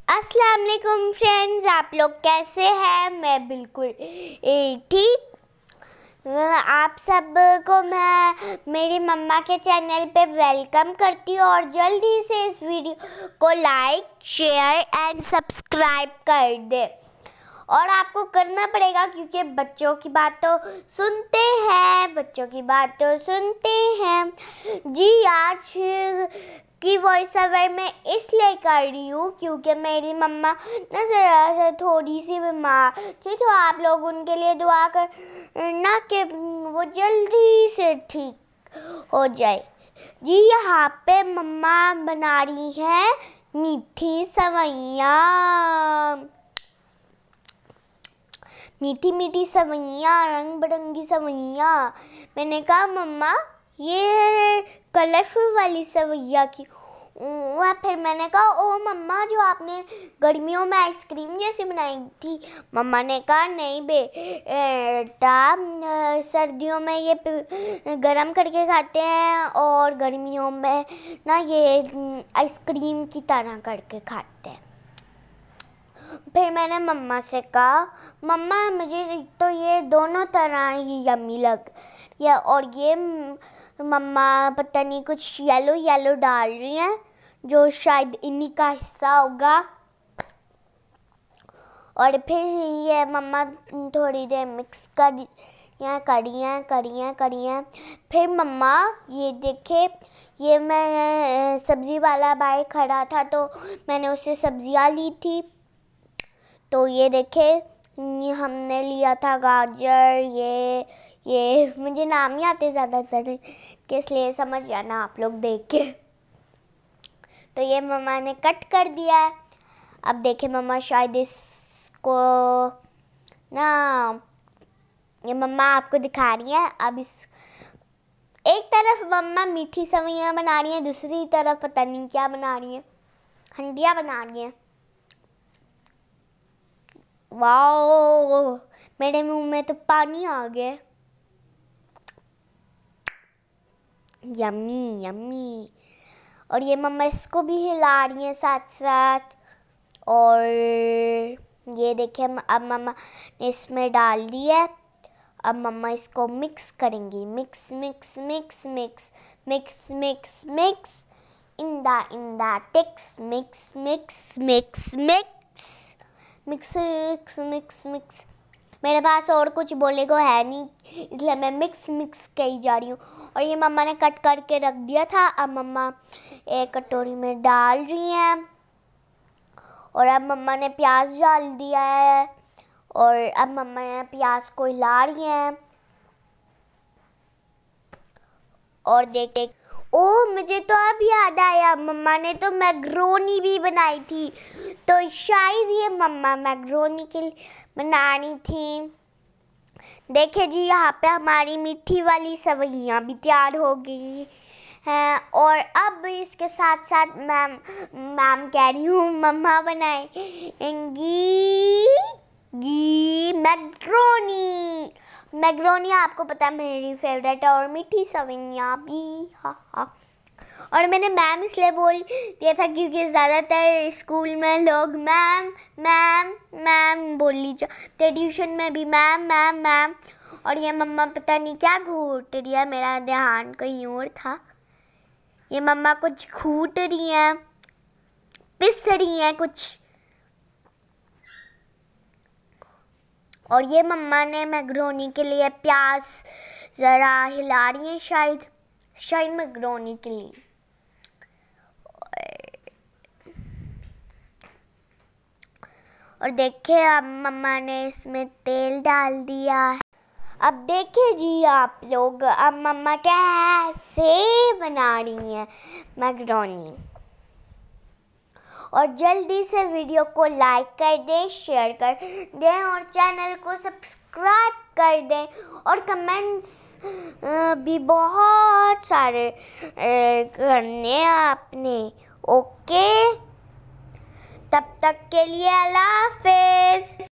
अस्सलाम वालेकुम फ्रेंड्स, आप लोग कैसे हैं? मैं बिल्कुल ठीक। आप सबको मैं मेरी मम्मा के चैनल पे वेलकम करती हूँ और जल्दी से इस वीडियो को लाइक, शेयर एंड सब्सक्राइब कर दें। और आपको करना पड़ेगा क्योंकि बच्चों की बात तो सुनते हैं। जी, आज की वॉइस ओवर मैं इसलिए कर रही हूँ क्योंकि मेरी मम्मा ना ज़रा सा थोड़ी सी बीमार थी, तो आप लोग उनके लिए दुआ करना कि वो जल्दी से ठीक हो जाए। जी, यहाँ पे मम्मा बना रही है मीठी सेवइयाँ, मीठी सेवइयाँ, रंग बिरंगी सेवइयाँ। मैंने कहा मम्मा ये कलरफुल वाली सेवइयाँ की। फिर मैंने कहा ओ मम्मा, जो आपने गर्मियों में आइसक्रीम जैसी बनाई थी। मम्मा ने कहा नहीं बेटा, सर्दियों में ये गरम करके खाते हैं और गर्मियों में ना ये आइसक्रीम की तरह करके खाते हैं। फिर मैंने मम्मा से कहा मम्मा मुझे तो ये दोनों तरह ही यम्मी लग या, और ये मम्मा पता नहीं कुछ येलो येलो डाल रही हैं जो शायद इन्हीं का हिस्सा होगा। और फिर ये मम्मा थोड़ी देर मिक्स करिए। फिर मम्मा ये देखे, ये मैं सब्ज़ी वाला भाई खड़ा था तो मैंने उससे सब्जियां ली थी। तो ये देखे हमने लिया था गाजर, ये मुझे नाम नहीं आते ज़्यादातर, इसलिए समझ जाना आप लोग देख के। तो ये मम्मा ने कट कर दिया है। अब देखे मम्मा शायद इसको ना, ये मम्मा आपको दिखा रही है। अब इस एक तरफ मम्मा मीठी सेवइयाँ बना रही है, दूसरी तरफ पता नहीं क्या बना रही है, हंडिया बना रही है। वाओ, मेरे मुंह में तो पानी आ गया। Yummy yummy. और ये मम्मा इसको भी हिला रही हैं साथ साथ। और ये देखिए अब मम्मा ने इसमें डाल दिया है। अब मम्मा इसको मिक्स करेंगी, mix in the tex mix. मेरे पास और कुछ बोलने को है नहीं, इसलिए मैं मिक्स कही जा रही हूँ। और ये मम्मा ने कट करके रख दिया था। अब मम्मा एक कटोरी में डाल रही हैं और अब मम्मा ने प्याज डाल दिया है और अब मम्मा प्याज को हिला रही हैं। और देख ओ, मुझे तो अब याद आया, मम्मा ने तो मैक्रोनी भी बनाई थी, तो शायद ये मम्मा मैक्रोनी के लिए बना रही थी। देखिए जी, यहाँ पे हमारी मीठी वाली सेवइयाँ भी तैयार हो गई हैं। और अब इसके साथ साथ मैम कह रही हूँ, मम्मा बनाएंगी मैक्रोनी आपको पता है मेरी फेवरेट है, और मीठी सेवइयाँ भी। हाँ। और मैंने मैम इसलिए बोल दिया था क्योंकि ज़्यादातर स्कूल में लोग मैम बोल लीजिए, ट्यूशन में भी मैम। और ये मम्मा पता नहीं क्या घूट रही है, मेरा ध्यान कहीं और था। ये मम्मा कुछ घूट रही हैं, पिस रही हैं कुछ। और ये मम्मा ने मैक्रोनी के लिए प्याज ज़रा हिला रही हैं, शायद मैक्रोनी के लिए। और देखिए अब मम्मा ने इसमें तेल डाल दिया है। अब देखिए जी आप लोग, अब मम्मा कैसे बना रही हैं मैक्रोनी। और जल्दी से वीडियो को लाइक कर दें, शेयर कर दें और चैनल को सब्सक्राइब कर दें। और कमेंट्स भी बहुत सारे करने हैं आपने। ओके, तब तक के लिए अल्लाह हाफिज़।